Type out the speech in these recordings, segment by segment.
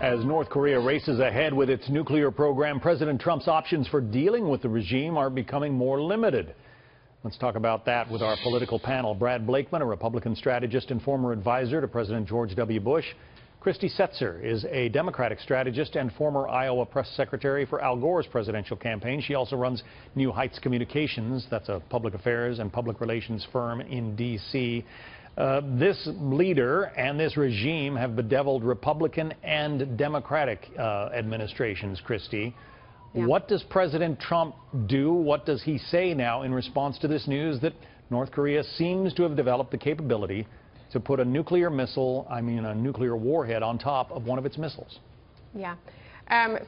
As North Korea races ahead with its nuclear program, President Trump's options for dealing with the regime are becoming more limited. Let's talk about that with our political panel. Brad Blakeman, a Republican strategist and former advisor to President George W. Bush. Christy Setzer is a Democratic strategist and former Iowa press secretary for Al Gore's presidential campaign. She also runs New Heights Communications. That's a public affairs and public relations firm in D.C. This leader and this regime have bedeviled Republican and Democratic administrations, Christy. Yeah. What does President Trump do? What does he say now in response to this news that North Korea seems to have developed the capability to put a nuclear missile, a nuclear warhead on top of one of its missiles? Yeah.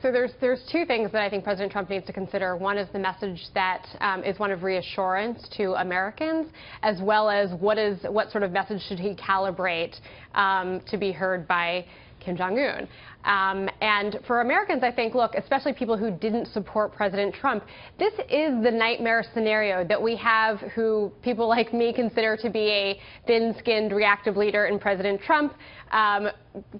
So there's two things that I think President Trump needs to consider. One is the message that is one of reassurance to Americans, as well as what sort of message should he calibrate to be heard by Kim Jong-un. And for Americans, I think, look, especially people who didn't support President Trump, this is the nightmare scenario that we have who people like me consider to be a thin-skinned reactive leader in President Trump,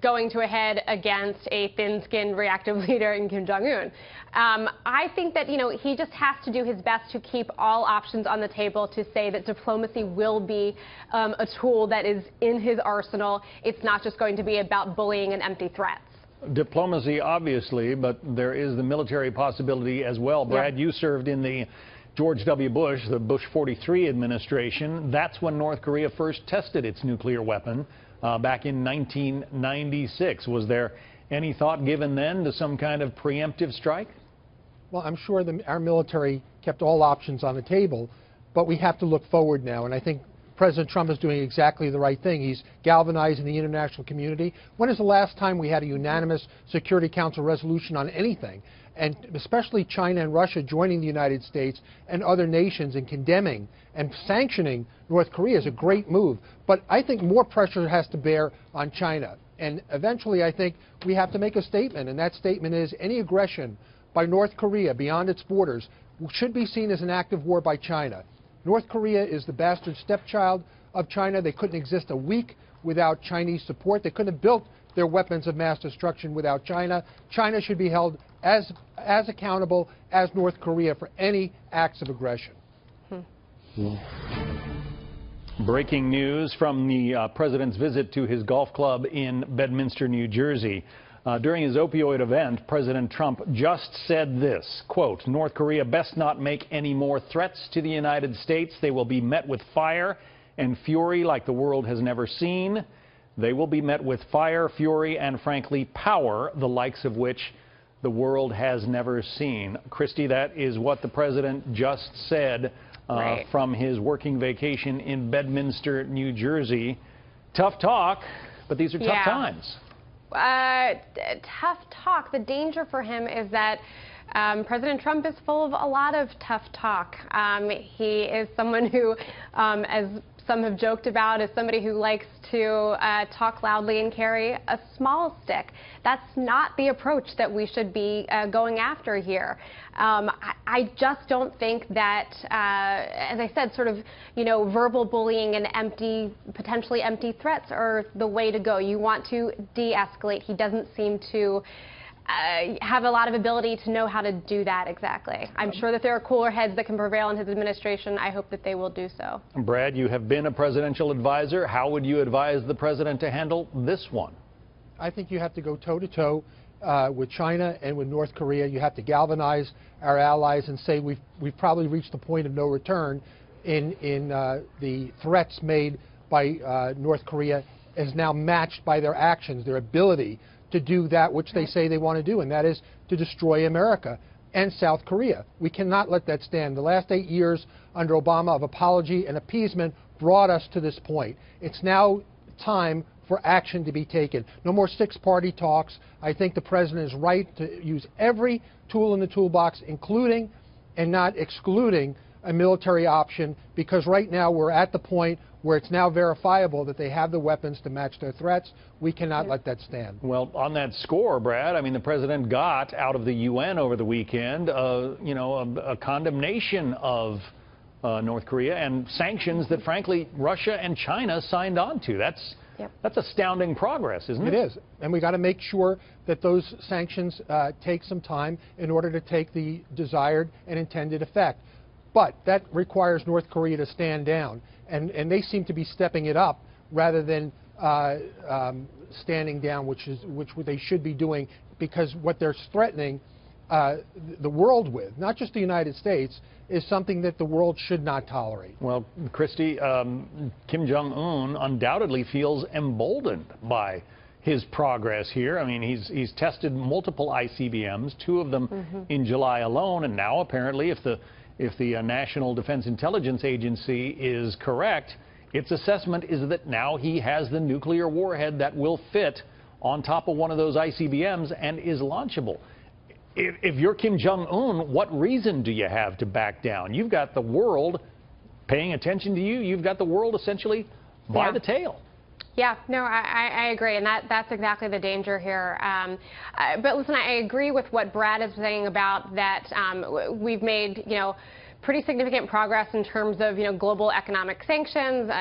going to a head against a thin-skinned reactive leader in Kim Jong-un. I think that, he just has to do his best to keep all options on the table, to say that diplomacy will be a tool that is in his arsenal. It's not just going to be about bullying and empty threats. Diplomacy, obviously, but there is the military possibility as well. Brad, you served in the George W. Bush, the Bush 43 administration. That's when North Korea first tested its nuclear weapon back in 1996. Was there any thought given then to some kind of preemptive strike? Well, I'm sure our military kept all options on the table, but we have to look forward now, and I think President Trump is doing exactly the right thing. He's galvanizing the international community. When is the last time we had a unanimous Security Council resolution on anything? And especially China and Russia joining the United States and other nations in condemning and sanctioning North Korea is a great move. But I think more pressure has to bear on China. And eventually I think we have to make a statement, and that statement is any aggression by North Korea beyond its borders should be seen as an act of war by China. North Korea is the bastard stepchild of China. They couldn't exist a week without Chinese support. They couldn't have built their weapons of mass destruction without China. China should be held as accountable as North Korea for any acts of aggression. Breaking news from the president's visit to his golf club in Bedminster, New Jersey. During his opioid event, President Trump just said this, quote, "North Korea best not make any more threats to the United States. They will be met with fire and fury like the world has never seen. They will be met with fire, fury, and frankly, power, the likes of which the world has never seen." Christy, that is what the president just said from his working vacation in Bedminster, New Jersey. Tough talk, but these are tough times. Tough talk. The danger for him is that President Trump is full of a lot of tough talk. He is someone who, as some have joked about, is somebody who likes to talk loudly and carry a small stick. That's not the approach that we should be going after here. I just don't think that, as I said, sort of, verbal bullying and potentially empty threats are the way to go. You want to de-escalate. He doesn't seem to have a lot of ability to know how to do that exactly. I'm sure that there are cooler heads that can prevail in his administration. I hope that they will do so. Brad, you have been a presidential advisor. How would you advise the president to handle this one? I think you have to go toe-to-toe with China and with North Korea. You have to galvanize our allies and say we've probably reached the point of no return in the threats made by North Korea is now matched by their actions, their ability to do that which they say they want to do, and that is to destroy America and South Korea. We cannot let that stand. The last 8 years under Obama of apology and appeasement brought us to this point. It's now time for action to be taken. No more six-party talks. I think the president is right to use every tool in the toolbox, including and not excluding a military option, because right now we're at the point where it's now verifiable that they have the weapons to match their threats. We cannot let that stand. Well, on that score, Brad, I mean, the president got out of the UN over the weekend, a condemnation of North Korea and sanctions that, frankly, Russia and China signed on to. That's Yep. That's astounding progress, isn't it? It is. And we got to make sure that those sanctions take some time in order to take the desired and intended effect. But that requires North Korea to stand down. And they seem to be stepping it up rather than standing down, which they should be doing, because what they're threatening the world with, not just the United States, is something that the world should not tolerate. Well, Christy, Kim Jong-un undoubtedly feels emboldened by his progress here. I mean, he's tested multiple ICBMs, 2 of them in July alone, and now apparently, if the National Defense Intelligence Agency is correct, its assessment is that now he has the nuclear warhead that will fit on top of one of those ICBMs and is launchable. If you're Kim Jong-un, what reason do you have to back down? You've got the world paying attention to you. You've got the world essentially by the tail. Yeah, no, I agree, and that's exactly the danger here. But listen, I agree with what Brad is saying about that. We've made, pretty significant progress in terms of, global economic sanctions.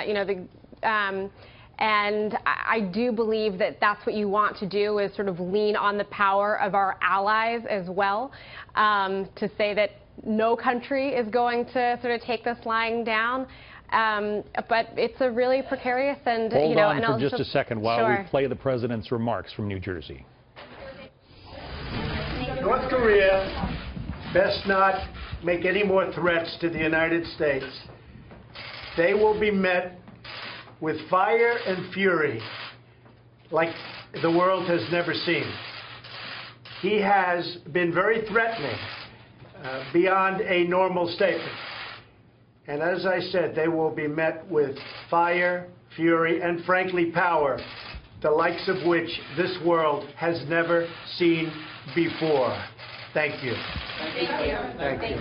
And I do believe that that's what you want to do, is sort of lean on the power of our allies as well, to say that no country is going to sort of take this lying down. But it's a really precarious and, Hold on and for just a second while Sure. we play the president's remarks from New Jersey. North Korea best not make any more threats to the United States. They will be met with fire and fury like the world has never seen. He has been very threatening beyond a normal statement. And as I said, they will be met with fire, fury, and frankly power, the likes of which this world has never seen before. Thank you. Thank you. Thank you.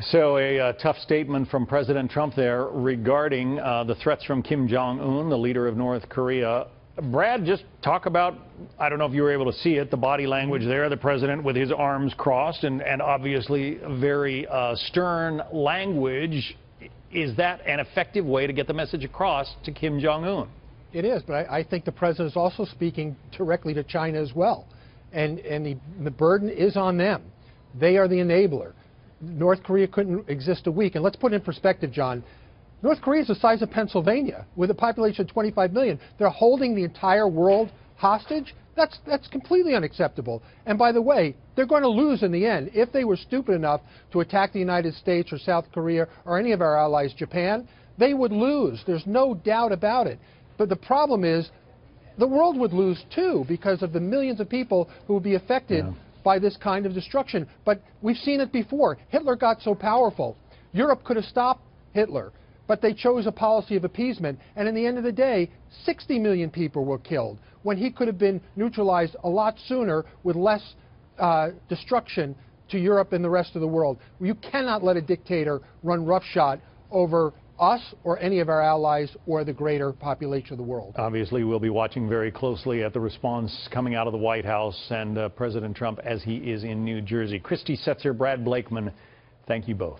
So a tough statement from President Trump there regarding the threats from Kim Jong-un, the leader of North Korea. Brad, just talk about, I don't know if you were able to see it, the body language there, the president with his arms crossed and obviously very stern language. Is that an effective way to get the message across to Kim Jong-un? It is, but I think the president is also speaking directly to China as well. And the burden is on them. They are the enabler. North Korea couldn't exist a week. And let's put it in perspective, John. North Korea is the size of Pennsylvania with a population of 25 million. They're holding the entire world hostage. That's completely unacceptable. And by the way, they're going to lose in the end. If they were stupid enough to attack the United States or South Korea or any of our allies, Japan, they would lose. There's no doubt about it. But the problem is the world would lose too, because of the millions of people who would be affected by this kind of destruction. But we've seen it before. Hitler got so powerful. Europe could have stopped Hitler, but they chose a policy of appeasement. And in the end of the day, 60 million people were killed when he could have been neutralized a lot sooner with less destruction to Europe and the rest of the world. You cannot let a dictator run roughshod over us or any of our allies or the greater population of the world. Obviously, we'll be watching very closely at the response coming out of the White House and President Trump as he is in New Jersey. Christy Setzer, Brad Blakeman, thank you both.